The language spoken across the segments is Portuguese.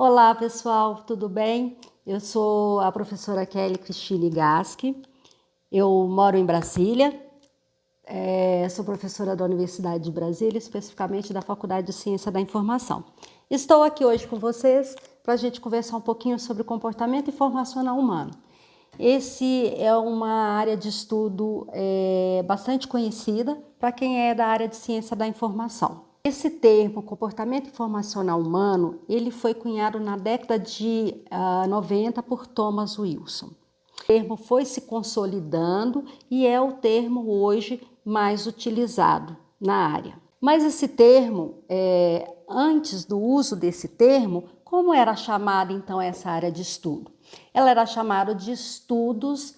Olá pessoal, tudo bem? Eu sou a professora Kelly Cristine Gasque, eu moro em Brasília, sou professora da Universidade de Brasília, especificamente da Faculdade de Ciência da Informação. Estou aqui hoje com vocês para a gente conversar um pouquinho sobre o comportamento informacional humano. Esse é uma área de estudo bastante conhecida para quem é da área de ciência da informação. Esse termo, comportamento informacional humano, ele foi cunhado na década de 90 por Thomas Wilson. O termo foi se consolidando e é o termo hoje mais utilizado na área. Mas esse termo, antes do uso desse termo, como era chamada então essa área de estudo? Ela era chamada de estudos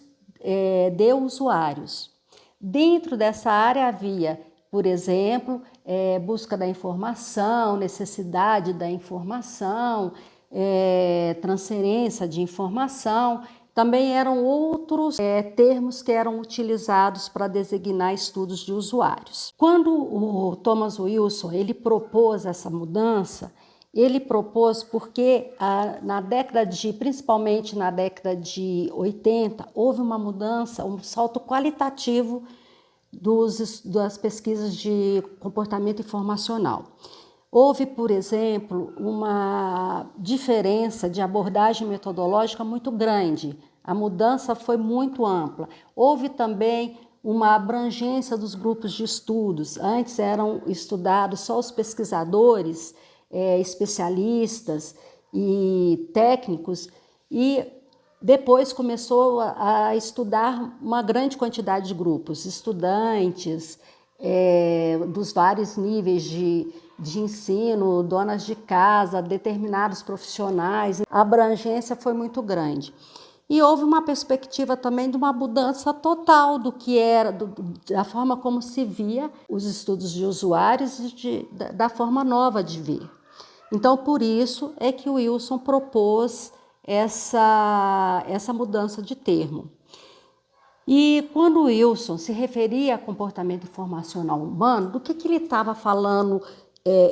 de usuários. Dentro dessa área havia, por exemplo, busca da informação, necessidade da informação, transferência de informação. Também eram outros termos que eram utilizados para designar estudos de usuários. Quando o Thomas Wilson ele propôs essa mudança, ele propôs porque principalmente na década de 80, houve uma mudança, um salto qualitativo das pesquisas de comportamento informacional. Houve, por exemplo, uma diferença de abordagem metodológica muito grande. A mudança foi muito ampla. Houve também uma abrangência dos grupos de estudos. Antes eram estudados só os pesquisadores, especialistas e técnicos, e depois começou a estudar uma grande quantidade de grupos, estudantes dos vários níveis de ensino, donas de casa, determinados profissionais. A abrangência foi muito grande. E houve uma perspectiva também de uma mudança total do que era, da forma como se via os estudos de usuários e da forma nova de ver. Então, por isso é que o Wilson propôs essa mudança de termo. E quando o Wilson se referia a comportamento informacional humano, do que ele estava falando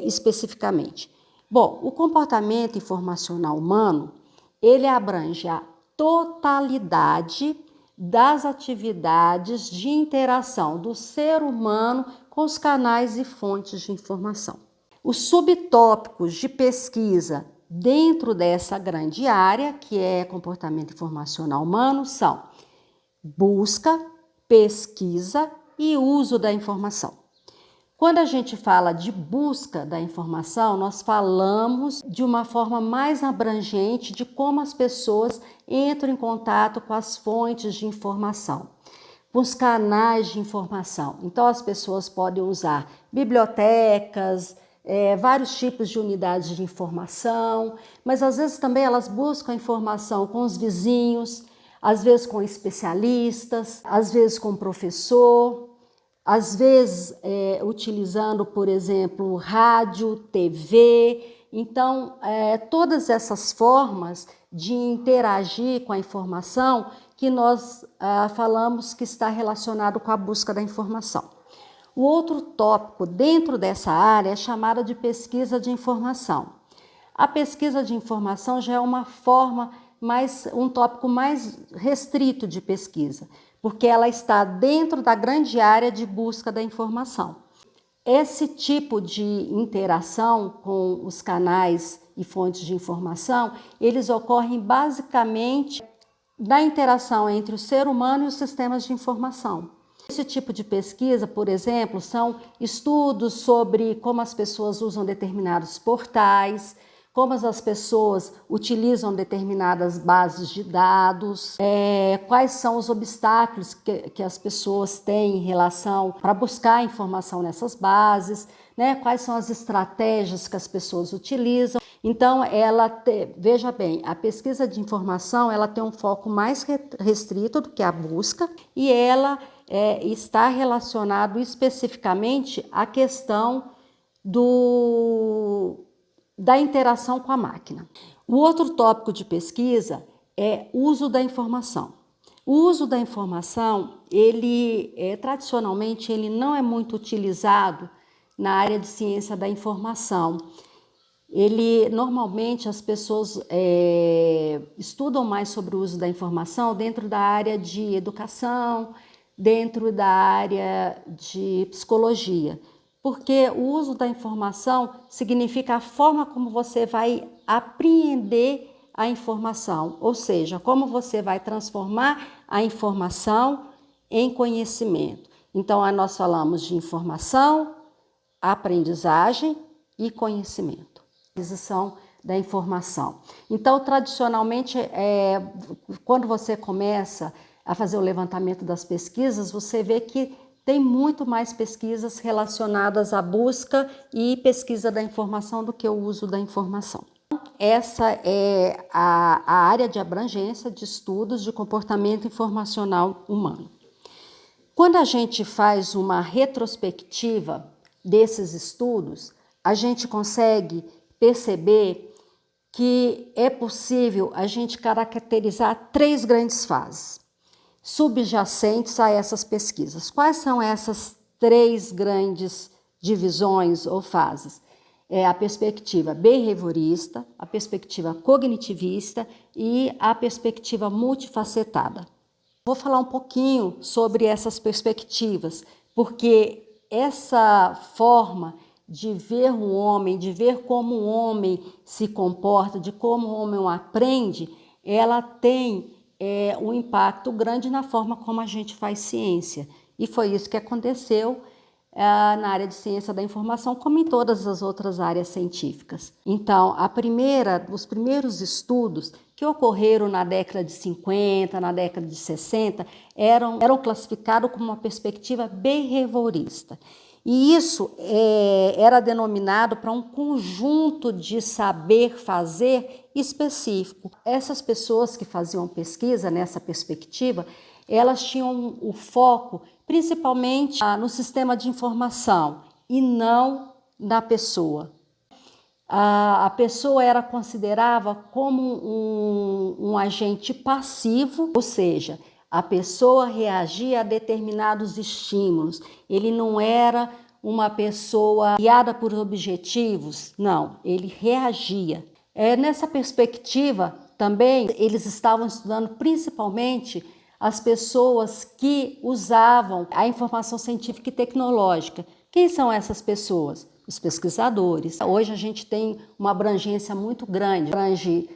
especificamente? Bom, o comportamento informacional humano, ele abrange a totalidade das atividades de interação do ser humano com os canais e fontes de informação. Os subtópicos de pesquisa dentro dessa grande área, que é comportamento informacional humano, são busca, pesquisa e uso da informação. Quando a gente fala de busca da informação, nós falamos de uma forma mais abrangente de como as pessoas entram em contato com as fontes de informação, com os canais de informação. Então, as pessoas podem usar bibliotecas, vários tipos de unidades de informação, mas às vezes também elas buscam informação com os vizinhos, às vezes com especialistas, às vezes com o professor, às vezes utilizando, por exemplo, rádio, TV. Então, todas essas formas de interagir com a informação que nós falamos que está relacionado com a busca da informação. O outro tópico dentro dessa área é chamada de pesquisa de informação. A pesquisa de informação já é um tópico mais restrito de pesquisa, porque ela está dentro da grande área de busca da informação. Esse tipo de interação com os canais e fontes de informação, eles ocorrem basicamente da interação entre o ser humano e os sistemas de informação. Esse tipo de pesquisa, por exemplo, são estudos sobre como as pessoas usam determinados portais, como as pessoas utilizam determinadas bases de dados, quais são os obstáculos que as pessoas têm em relação para buscar informação nessas bases, né? Quais são as estratégias que as pessoas utilizam. Então, veja bem, a pesquisa de informação ela tem um foco mais restrito do que a busca e ela está relacionado especificamente à questão da interação com a máquina. O outro tópico de pesquisa é uso da informação. O uso da informação, tradicionalmente, ele não é muito utilizado na área de ciência da informação. Normalmente as pessoas estudam mais sobre o uso da informação dentro da área de educação, dentro da área de psicologia, porque o uso da informação significa a forma como você vai apreender a informação, ou seja, como você vai transformar a informação em conhecimento. Então, nós falamos de informação, aprendizagem e conhecimento. Aquisição da informação. Então, tradicionalmente, quando você começa a fazer o levantamento das pesquisas, você vê que tem muito mais pesquisas relacionadas à busca e pesquisa da informação do que o uso da informação. Essa é a área de abrangência de estudos de comportamento informacional humano. Quando a gente faz uma retrospectiva desses estudos, a gente consegue perceber que é possível a gente caracterizar 3 grandes fases subjacentes a essas pesquisas. Quais são essas 3 grandes divisões ou fases? É a perspectiva behaviorista, a perspectiva cognitivista e a perspectiva multifacetada. Vou falar um pouquinho sobre essas perspectivas, porque essa forma de ver o homem, de ver como o homem se comporta, de como o homem aprende, ela tem um impacto grande na forma como a gente faz ciência. E foi isso que aconteceu na área de ciência da informação, como em todas as outras áreas científicas. Então, os primeiros estudos que ocorreram na década de 50, na década de 60, eram classificados como uma perspectiva behaviorista. E isso era denominado para um conjunto de saber fazer específico. Essas pessoas que faziam pesquisa nessa perspectiva, elas tinham o foco principalmente no sistema de informação e não na pessoa. A pessoa era considerada como um agente passivo, ou seja, a pessoa reagia a determinados estímulos. Ele não era uma pessoa guiada por objetivos, não, ele reagia. Nessa perspectiva também, eles estavam estudando principalmente as pessoas que usavam a informação científica e tecnológica. Quem são essas pessoas? Os pesquisadores. Hoje a gente tem uma abrangência muito grande, abrange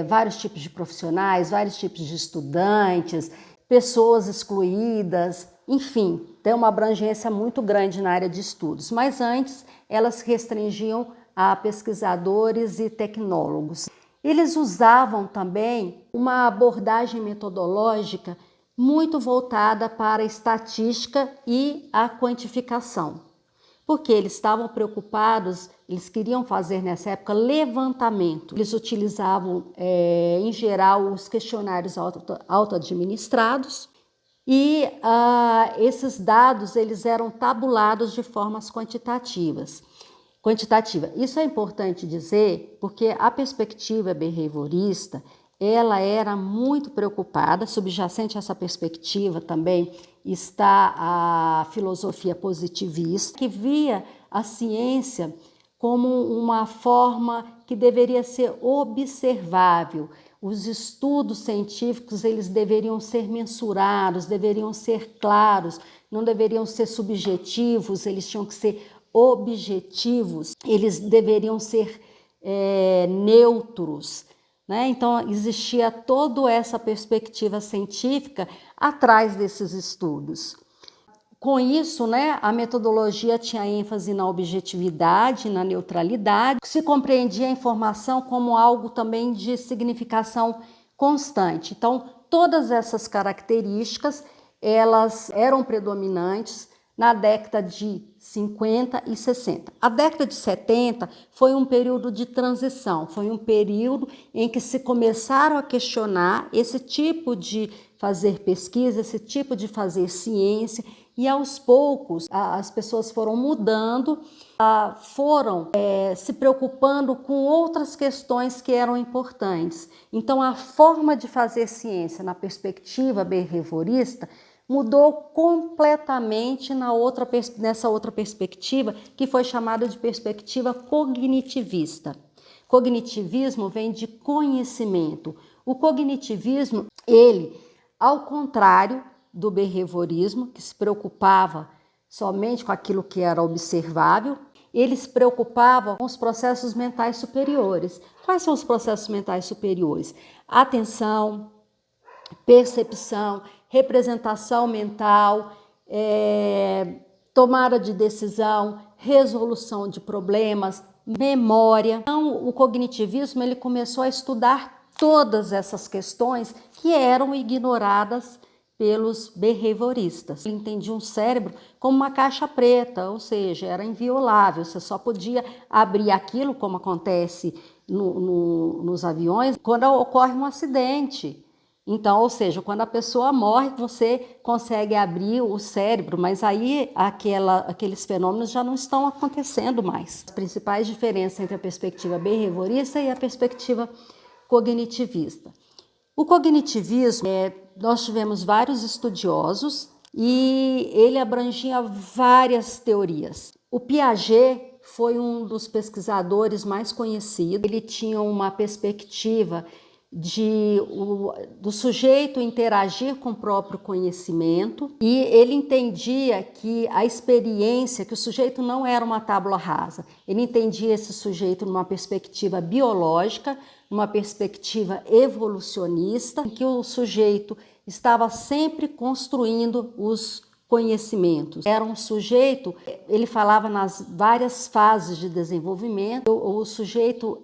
vários tipos de profissionais, vários tipos de estudantes, pessoas excluídas, enfim, tem uma abrangência muito grande na área de estudos. Mas antes elas se restringiam a pesquisadores e tecnólogos. Eles usavam também uma abordagem metodológica muito voltada para a estatística e a quantificação. Porque eles estavam preocupados, eles queriam fazer nessa época levantamento. Eles utilizavam, em geral, os questionários auto-administrados e esses dados eles eram tabulados de formas quantitativa. Isso é importante dizer porque a perspectiva behaviorista ela era muito preocupada, subjacente a essa perspectiva também está a filosofia positivista, que via a ciência como uma forma que deveria ser observável. Os estudos científicos eles deveriam ser mensurados, deveriam ser claros, não deveriam ser subjetivos, eles tinham que ser objetivos, eles deveriam ser neutros. Então, existia toda essa perspectiva científica atrás desses estudos. Com isso, a metodologia tinha ênfase na objetividade, na neutralidade, se compreendia a informação como algo também de significação constante. Então, todas essas características, elas eram predominantes na década de 50 e 60. A década de 70 foi um período de transição, foi um período em que se começaram a questionar esse tipo de fazer pesquisa, esse tipo de fazer ciência, e aos poucos as pessoas foram mudando, foram se preocupando com outras questões que eram importantes. Então a forma de fazer ciência na perspectiva behaviorista mudou completamente nessa outra perspectiva, que foi chamada de perspectiva cognitivista. Cognitivismo vem de conhecimento. O cognitivismo, ele, ao contrário do behaviorismo, que se preocupava somente com aquilo que era observável, ele se preocupava com os processos mentais superiores. Quais são os processos mentais superiores? Atenção, percepção, representação mental, tomada de decisão, resolução de problemas, memória. Então, o cognitivismo ele começou a estudar todas essas questões que eram ignoradas pelos behavioristas. Ele entendia um cérebro como uma caixa preta, ou seja, era inviolável, você só podia abrir aquilo, como acontece nos aviões, quando ocorre um acidente. Então, ou seja, quando a pessoa morre, você consegue abrir o cérebro, mas aí aqueles fenômenos já não estão acontecendo mais. As principais diferenças entre a perspectiva behaviorista e a perspectiva cognitivista. O cognitivismo, nós tivemos vários estudiosos e ele abrangia várias teorias. O Piaget foi um dos pesquisadores mais conhecidos. Ele tinha uma perspectiva do sujeito interagir com o próprio conhecimento e ele entendia que a experiência, que o sujeito não era uma tábua rasa, ele entendia esse sujeito numa perspectiva biológica, numa perspectiva evolucionista, em que o sujeito estava sempre construindo os conhecimentos. Era um sujeito, ele falava nas várias fases de desenvolvimento, o sujeito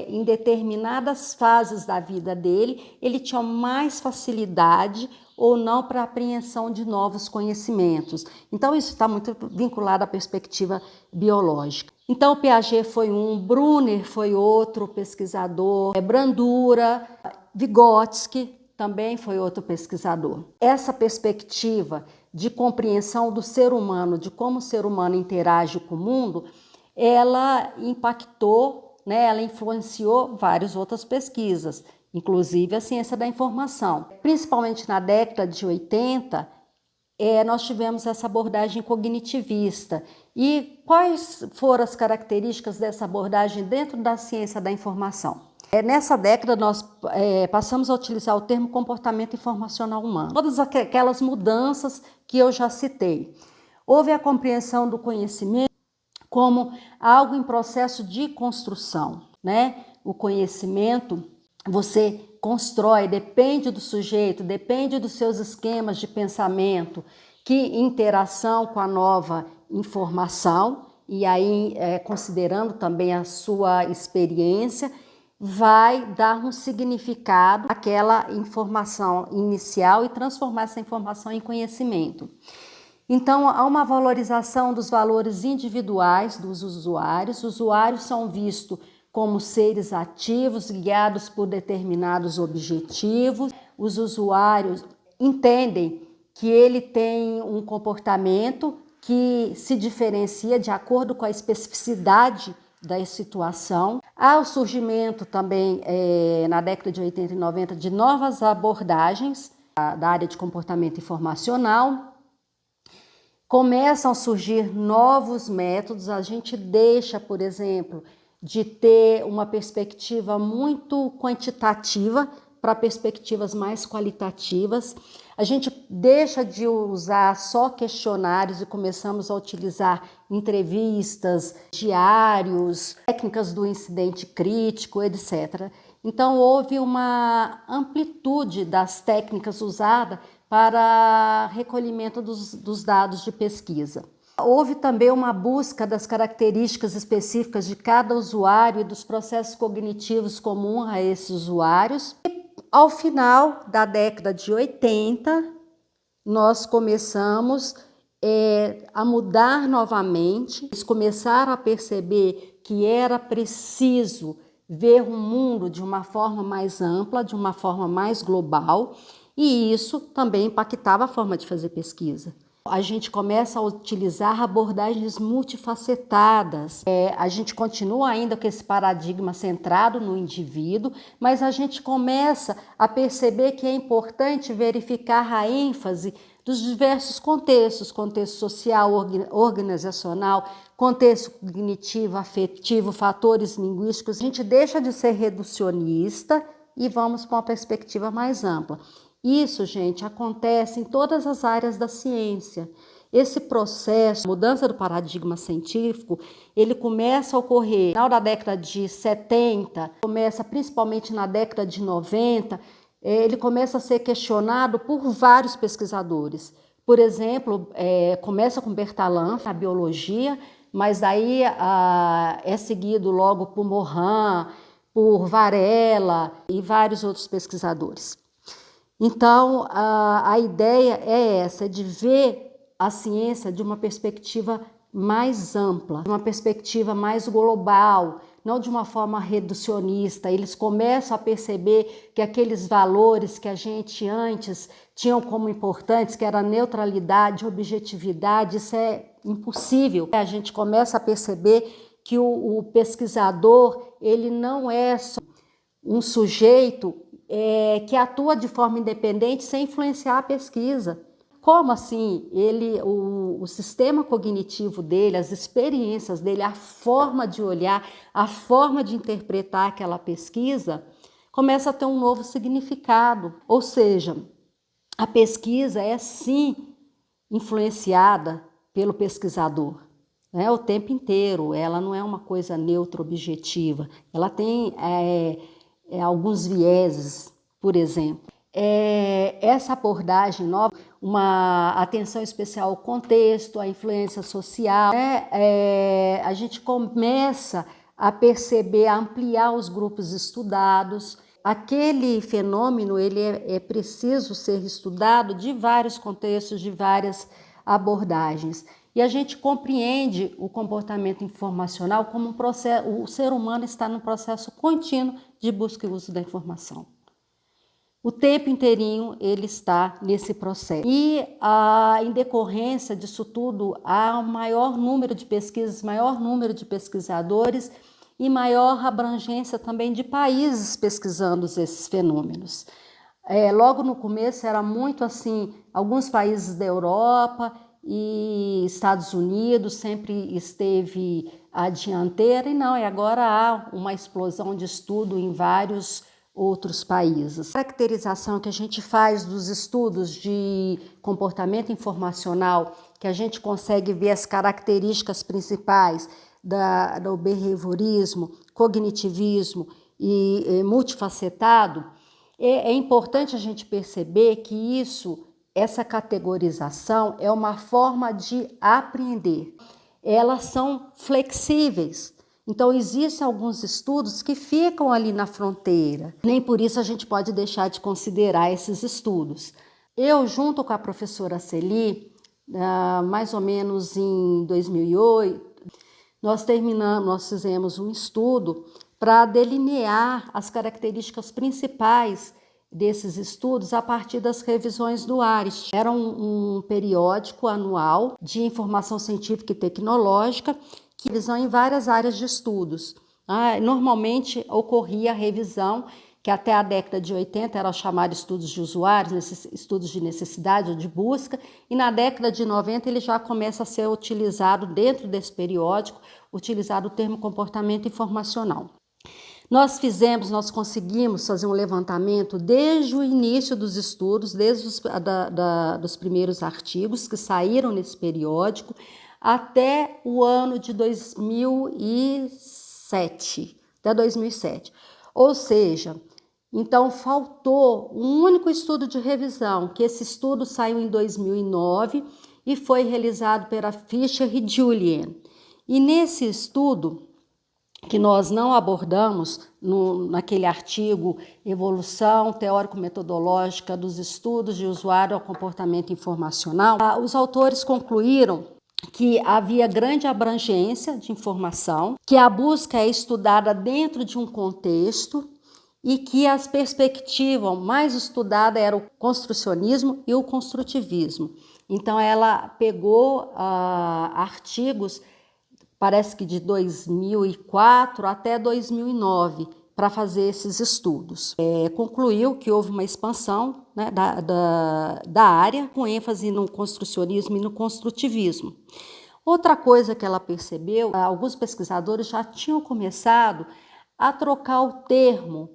em determinadas fases da vida dele, ele tinha mais facilidade ou não para a apreensão de novos conhecimentos. Então isso está muito vinculado à perspectiva biológica. Então o Piaget foi um, Brunner foi outro pesquisador, Bandura, Vygotsky também foi outro pesquisador. Essa perspectiva de compreensão do ser humano, de como o ser humano interage com o mundo, ela impactou, ela influenciou várias outras pesquisas, inclusive a ciência da informação. Principalmente na década de 80, nós tivemos essa abordagem cognitivista. E quais foram as características dessa abordagem dentro da ciência da informação? Nessa década, nós passamos a utilizar o termo comportamento informacional humano. Todas aquelas mudanças que eu já citei. Houve a compreensão do conhecimento como algo em processo de construção, O conhecimento você constrói, depende do sujeito, depende dos seus esquemas de pensamento, que interação com a nova informação, e aí considerando também a sua experiência, vai dar um significado àquela informação inicial e transformar essa informação em conhecimento. Então, há uma valorização dos valores individuais dos usuários. Os usuários são vistos como seres ativos, guiados por determinados objetivos. Os usuários entendem que ele tem um comportamento que se diferencia de acordo com a especificidade da situação. Há o surgimento também, na década de 80 e 90, de novas abordagens da área de comportamento informacional. Começam a surgir novos métodos, a gente deixa, por exemplo, de ter uma perspectiva muito quantitativa para perspectivas mais qualitativas. A gente deixa de usar só questionários e começamos a utilizar entrevistas, diários, técnicas do incidente crítico, etc. Então, houve uma amplitude das técnicas usadas para recolhimento dos dados de pesquisa. Houve também uma busca das características específicas de cada usuário e dos processos cognitivos comuns a esses usuários. Ao final da década de 80, nós começamos a mudar novamente, eles começaram a perceber que era preciso ver o mundo de uma forma mais ampla, de uma forma mais global, e isso também impactava a forma de fazer pesquisa. A gente começa a utilizar abordagens multifacetadas. A gente continua ainda com esse paradigma centrado no indivíduo, mas a gente começa a perceber que é importante verificar a ênfase dos diversos contextos, contexto social, organizacional, contexto cognitivo, afetivo, fatores linguísticos. A gente deixa de ser reducionista e vamos para uma perspectiva mais ampla. Isso, gente, acontece em todas as áreas da ciência. Esse processo, mudança do paradigma científico, ele começa a ocorrer no final da década de 70, começa principalmente na década de 90, ele começa a ser questionado por vários pesquisadores. Por exemplo, começa com Bertalan, na biologia, mas daí é seguido logo por Morin, por Varela e vários outros pesquisadores. Então, a ideia é essa, de ver a ciência de uma perspectiva mais ampla, de uma perspectiva mais global, não de uma forma reducionista. Eles começam a perceber que aqueles valores que a gente antes tinham como importantes, que era neutralidade, objetividade, isso é impossível. A gente começa a perceber que o pesquisador, ele não é só um sujeito que atua de forma independente sem influenciar a pesquisa. Como assim? O sistema cognitivo dele, as experiências dele, a forma de olhar, a forma de interpretar aquela pesquisa, começa a ter um novo significado. Ou seja, a pesquisa é sim influenciada pelo pesquisador, né, o tempo inteiro. Ela não é uma coisa neutra, objetiva. Ela tem alguns vieses, por exemplo. Essa abordagem nova, uma atenção especial ao contexto, à influência social, né? A gente começa a perceber, a ampliar os grupos estudados. Aquele fenômeno, ele é preciso ser estudado de vários contextos, de várias abordagens. E a gente compreende o comportamento informacional como um processo. O ser humano está num processo contínuo de busca e uso da informação. O tempo inteirinho ele está nesse processo. E em decorrência disso tudo, há um maior número de pesquisas, maior número de pesquisadores e maior abrangência também de países pesquisando esses fenômenos. Logo no começo era muito assim, alguns países da Europa e Estados Unidos sempre esteve à dianteira, e não, e agora há uma explosão de estudo em vários outros países. A caracterização que a gente faz dos estudos de comportamento informacional, que a gente consegue ver as características principais do behaviorismo, cognitivismo e multifacetado, é importante a gente perceber que essa categorização é uma forma de aprender. Elas são flexíveis. Então, existem alguns estudos que ficam ali na fronteira. Nem por isso a gente pode deixar de considerar esses estudos. Eu, junto com a professora Celi, mais ou menos em 2008, nós fizemos um estudo para delinear as características principais desses estudos a partir das revisões do ARIST. Era um periódico anual de informação científica e tecnológica, que revisão em várias áreas de estudos. Normalmente ocorria a revisão, que até a década de 80 era chamado estudos de usuários, estudos de necessidade ou de busca, e na década de 90 ele já começa a ser utilizado dentro desse periódico, utilizado o termo comportamento informacional. Nós conseguimos fazer um levantamento desde o início dos estudos, desde dos primeiros artigos que saíram nesse periódico, até o ano de 2007, até 2007. Ou seja, então faltou um único estudo de revisão, que esse estudo saiu em 2009 e foi realizado pela Fischer e Julian. E nesse estudo, que nós não abordamos naquele artigo Evolução Teórico-Metodológica dos Estudos de Usuário ao Comportamento Informacional, os autores concluíram que havia grande abrangência de informação, que a busca é estudada dentro de um contexto e que as perspectivas mais estudadas eram o construcionismo e o construtivismo. Então, ela pegou artigos, parece que de 2004 até 2009, para fazer esses estudos. Concluiu que houve uma expansão, né, da área, com ênfase no construcionismo e no construtivismo. Outra coisa que ela percebeu, alguns pesquisadores já tinham começado a trocar o termo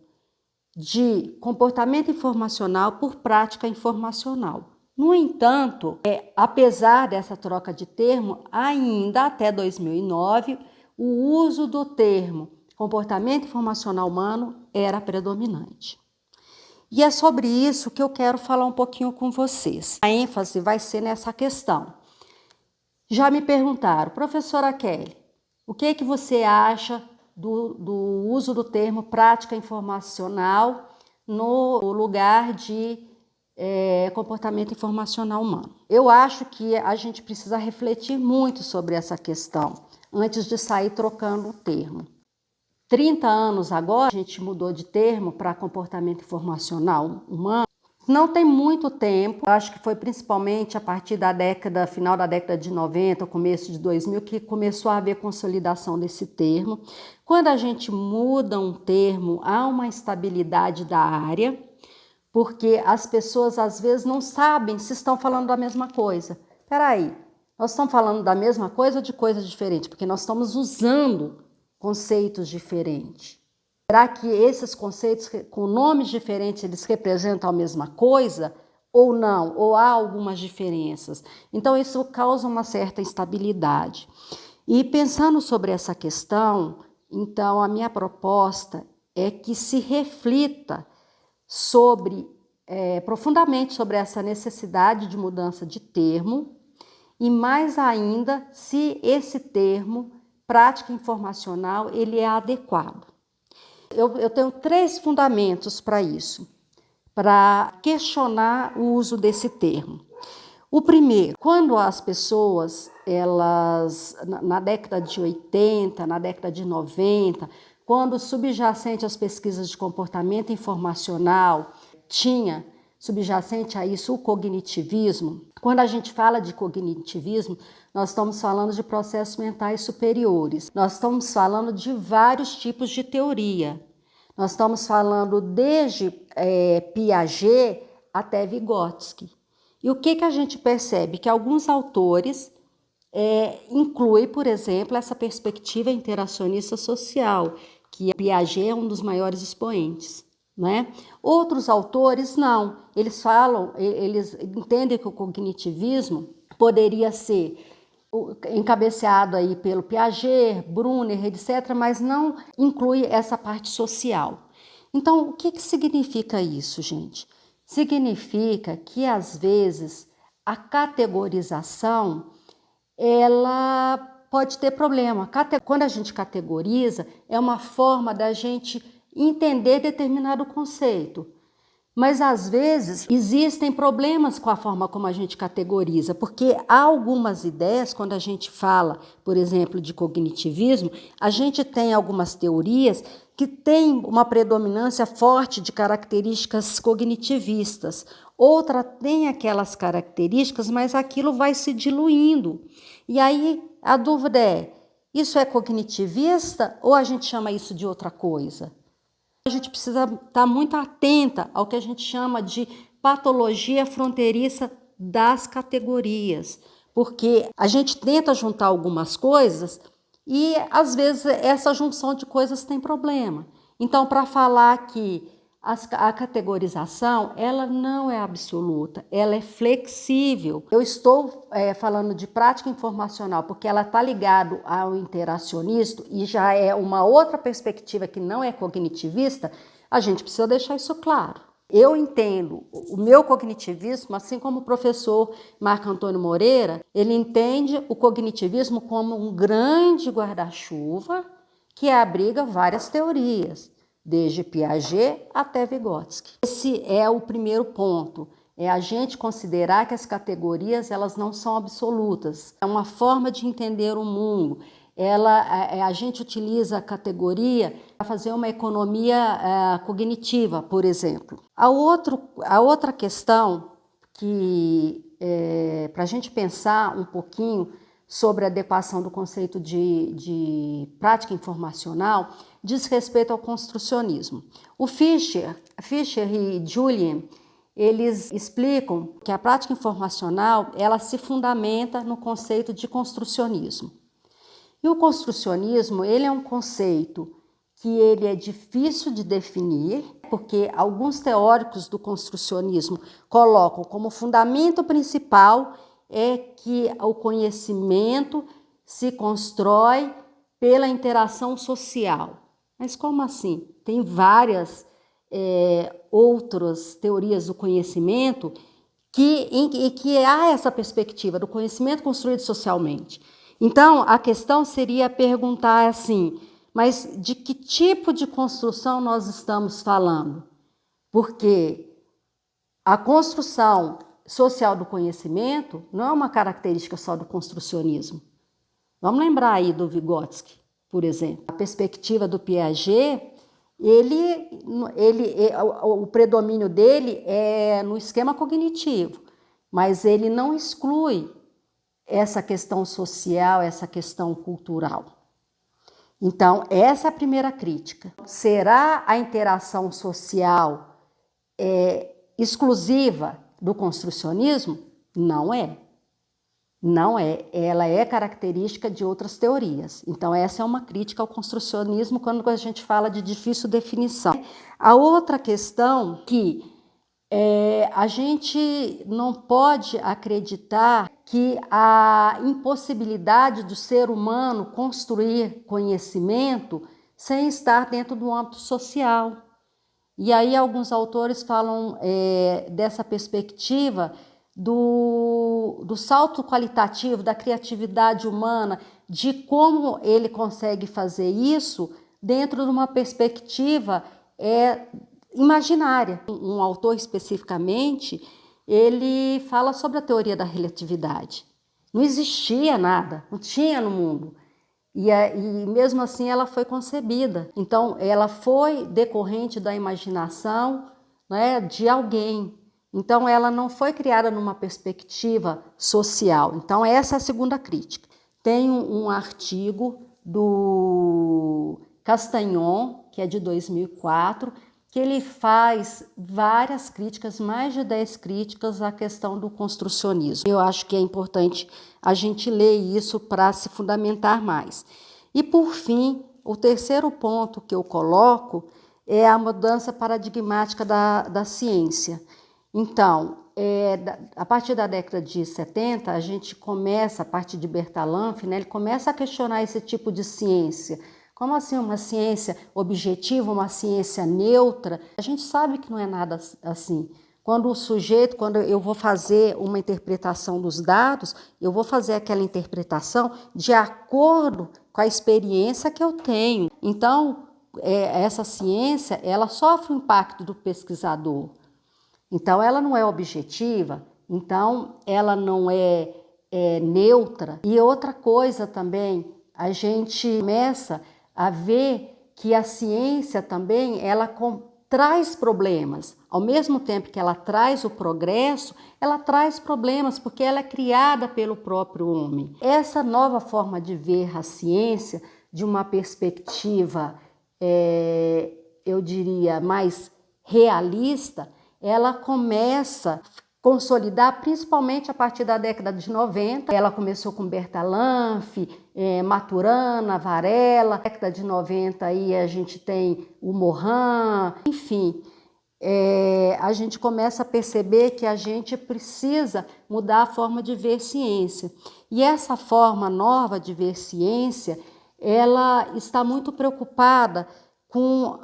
de comportamento informacional por prática informacional. No entanto, apesar dessa troca de termo, ainda até 2009, o uso do termo comportamento informacional humano era predominante. E é sobre isso que eu quero falar um pouquinho com vocês. A ênfase vai ser nessa questão. Já me perguntaram, professora Kelly, o que você acha do uso do termo prática informacional no lugar de comportamento informacional humano? Eu acho que a gente precisa refletir muito sobre essa questão antes de sair trocando o termo. 30 anos agora, a gente mudou de termo para comportamento informacional humano. Não tem muito tempo, acho que foi principalmente a partir final da década de 90, começo de 2000, que começou a haver consolidação desse termo. Quando a gente muda um termo, há uma instabilidade da área, porque as pessoas às vezes não sabem se estão falando da mesma coisa. Espera aí, nós estamos falando da mesma coisa ou de coisa diferente? Porque nós estamos usando conceitos diferentes. Será que esses conceitos com nomes diferentes eles representam a mesma coisa ou não? Ou há algumas diferenças? Então isso causa uma certa instabilidade. E pensando sobre essa questão, então a minha proposta é que se reflita profundamente sobre essa necessidade de mudança de termo e mais ainda se esse termo prática informacional ele é adequado. Eu tenho 3 fundamentos para isso, para questionar o uso desse termo. O primeiro, quando as pessoas, na década de 80, na década de 90, quando subjacente às pesquisas de comportamento informacional, tinha subjacente a isso o cognitivismo. Quando a gente fala de cognitivismo, nós estamos falando de processos mentais superiores. Nós estamos falando de vários tipos de teoria. Nós estamos falando desde Piaget até Vygotsky. E o que a gente percebe? Que alguns autores incluem, por exemplo, essa perspectiva interacionista social, que Piaget é um dos maiores expoentes. Né? Outros autores não, eles entendem que o cognitivismo poderia ser encabeceado aí pelo Piaget, Brunner, etc., mas não inclui essa parte social. Então, o que significa isso, gente? Significa que, às vezes, a categorização, ela pode ter problema. Quando a gente categoriza, é uma forma da gente entender determinado conceito. Mas, às vezes, existem problemas com a forma como a gente categoriza, porque há algumas ideias, quando a gente fala, por exemplo, de cognitivismo, a gente tem algumas teorias que têm uma predominância forte de características cognitivistas. Outra tem aquelas características, mas aquilo vai se diluindo. E aí, a dúvida é, isso é cognitivista ou a gente chama isso de outra coisa? A gente precisa estar muito atenta ao que a gente chama de patologia fronteiriça das categorias, porque a gente tenta juntar algumas coisas e, às vezes, essa junção de coisas tem problema. Então, para falar que a categorização, ela não é absoluta, ela é flexível. Eu estou falando de prática informacional porque ela está ligada ao interacionista e já é uma outra perspectiva que não é cognitivista, a gente precisa deixar isso claro. Eu entendo o meu cognitivismo, assim como o professor Marco Antônio Moreira, ele entende o cognitivismo como um grande guarda-chuva que abriga várias teorias, desde Piaget até Vygotsky. Esse é o primeiro ponto, é a gente considerar que as categorias elas não são absolutas. É uma forma de entender o mundo. A gente utiliza a categoria para fazer uma economia cognitiva, por exemplo. A outra questão que, para a gente pensar um pouquinho sobre a adequação do conceito de prática informacional diz respeito ao construcionismo. O Fischer e Julian, eles explicam que a prática informacional ela se fundamenta no conceito de construcionismo. E o construcionismo ele é um conceito que ele é difícil de definir, porque alguns teóricos do construcionismo colocam como fundamento principal é que o conhecimento se constrói pela interação social. Mas como assim? Tem várias outras teorias do conhecimento em que há essa perspectiva do conhecimento construído socialmente. Então, a questão seria perguntar assim, mas de que tipo de construção nós estamos falando? Porque a construção social do conhecimento não é uma característica só do construcionismo. Vamos lembrar aí do Vygotsky, por exemplo. A perspectiva do Piaget, o predomínio dele é no esquema cognitivo, mas ele não exclui essa questão social, essa questão cultural. Então, essa é a primeira crítica. Será a interação social exclusiva do construcionismo? Não é. Não é. Ela é característica de outras teorias. Então, essa é uma crítica ao construcionismo quando a gente fala de difícil definição. A outra questão que a gente não pode acreditar que a impossibilidade do ser humano construir conhecimento sem estar dentro do âmbito social. E aí alguns autores falam dessa perspectiva do salto qualitativo, da criatividade humana, de como ele consegue fazer isso dentro de uma perspectiva imaginária. Um autor especificamente, ele fala sobre a teoria da relatividade. Não existia nada, não tinha no mundo. E mesmo assim ela foi concebida. Então, ela foi decorrente da imaginação, né, de alguém. Então, ela não foi criada numa perspectiva social. Então, essa é a segunda crítica. Tem um artigo do Castagnon, que é de 2004, que ele faz várias críticas, mais de 10 críticas à questão do construcionismo. Eu acho que é importante a gente ler isso para se fundamentar mais. E, por fim, o terceiro ponto que eu coloco é a mudança paradigmática da ciência. Então, a partir da década de 70, a gente começa, a partir de Bertalanffy, né, ele começa a questionar esse tipo de ciência. Como assim uma ciência objetiva, uma ciência neutra? A gente sabe que não é nada assim. Quando eu vou fazer uma interpretação dos dados, eu vou fazer aquela interpretação de acordo com a experiência que eu tenho. Então, essa ciência, ela sofre o impacto do pesquisador. Então, ela não é objetiva, então ela não é neutra. E outra coisa também, a gente começa a ver que a ciência também, ela traz problemas. Ao mesmo tempo que ela traz o progresso, ela traz problemas, porque ela é criada pelo próprio homem. Essa nova forma de ver a ciência, de uma perspectiva, eu diria, mais realista, ela começa a consolidar, principalmente a partir da década de 90. Ela começou com Bertalanffy, Maturana, Varela. Na década de 90 aí a gente tem o Morin, enfim. A gente começa a perceber que a gente precisa mudar a forma de ver ciência. E essa forma nova de ver ciência, ela está muito preocupada com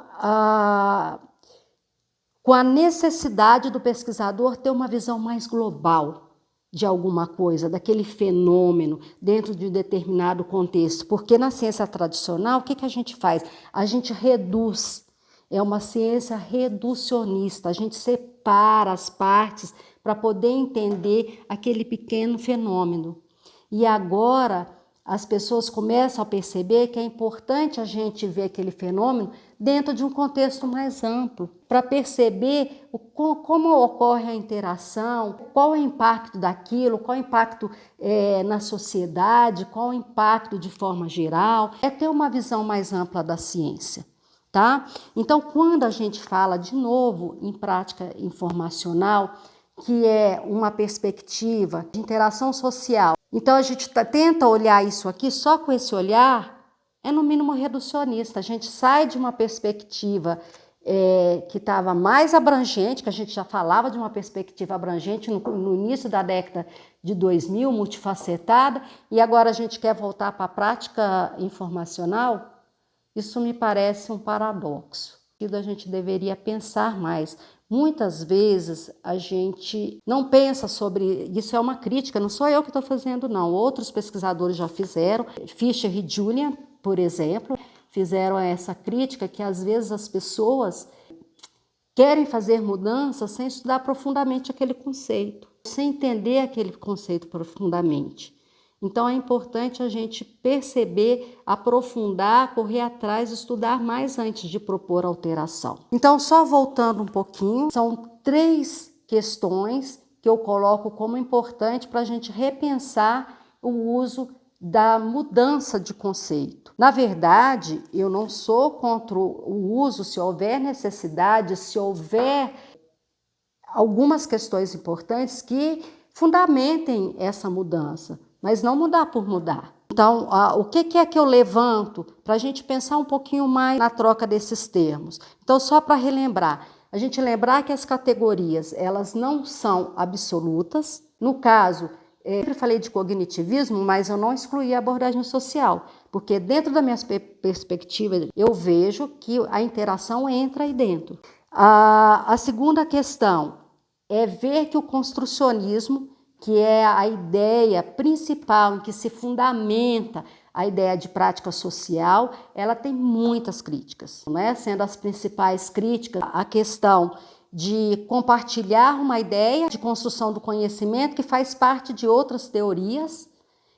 a necessidade do pesquisador ter uma visão mais global de alguma coisa, daquele fenômeno dentro de um determinado contexto. Porque na ciência tradicional, o que a gente faz? A gente reduz, é uma ciência reducionista, a gente separa as partes para poder entender aquele pequeno fenômeno. E agora as pessoas começam a perceber que é importante a gente ver aquele fenômeno dentro de um contexto mais amplo, para perceber como ocorre a interação, qual é o impacto daquilo, qual é o impacto na sociedade, qual é o impacto de forma geral, é ter uma visão mais ampla da ciência. Tá? Então, quando a gente fala de novo em prática informacional, que é uma perspectiva de interação social, então a gente tenta olhar isso aqui só com esse olhar, é no mínimo reducionista. A gente sai de uma perspectiva que estava mais abrangente, que a gente já falava de uma perspectiva abrangente no início da década de 2000, multifacetada, e agora a gente quer voltar para a prática informacional. Isso me parece um paradoxo, que a gente deveria pensar mais. Muitas vezes a gente não pensa sobre, isso é uma crítica, não sou eu que estou fazendo não, outros pesquisadores já fizeram, Fischer e Julian, por exemplo, fizeram essa crítica que às vezes as pessoas querem fazer mudanças sem estudar profundamente aquele conceito, sem entender aquele conceito profundamente. Então é importante a gente perceber, aprofundar, correr atrás, estudar mais antes de propor alteração. Então, só voltando um pouquinho, são 3 questões que eu coloco como importante para a gente repensar o uso da mudança de conceito. Na verdade, eu não sou contra o uso, se houver necessidade, se houver algumas questões importantes que fundamentem essa mudança, mas não mudar por mudar. Então, o que é que eu levanto para a gente pensar um pouquinho mais na troca desses termos? Então, só para relembrar, a gente lembrar que as categorias, elas não são absolutas. No caso, eu sempre falei de cognitivismo, mas eu não excluí a abordagem social, porque dentro da minha perspectiva, eu vejo que a interação entra aí dentro. A segunda questão é ver que o construcionismo, que é a ideia principal em que se fundamenta a ideia de prática social, ela tem muitas críticas, né? Sendo as principais críticas a questão de compartilhar uma ideia de construção do conhecimento que faz parte de outras teorias.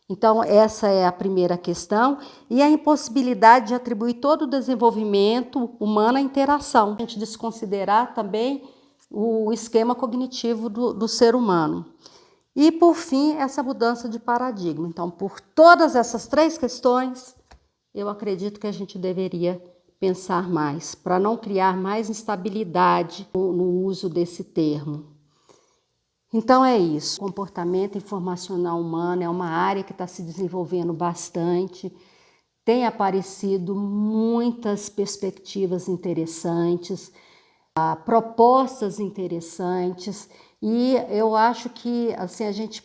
Então, essa é a primeira questão, e a impossibilidade de atribuir todo o desenvolvimento humano à interação. A gente desconsiderar também o esquema cognitivo do ser humano. E, por fim, essa mudança de paradigma. Então, por todas essas 3 questões, eu acredito que a gente deveria pensar mais, para não criar mais instabilidade no uso desse termo. Então, é isso. O comportamento informacional humano é uma área que está se desenvolvendo bastante. Tem aparecido muitas perspectivas interessantes, propostas interessantes, e eu acho que assim, a gente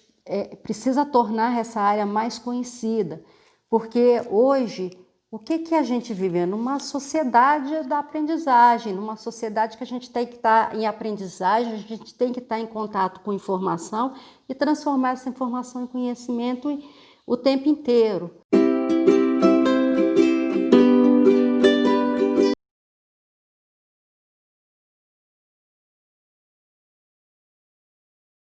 precisa tornar essa área mais conhecida, porque hoje o que a gente vive? Numa sociedade da aprendizagem, numa sociedade que a gente tem que estar em aprendizagem, a gente tem que estar em contato com informação e transformar essa informação em conhecimento o tempo inteiro.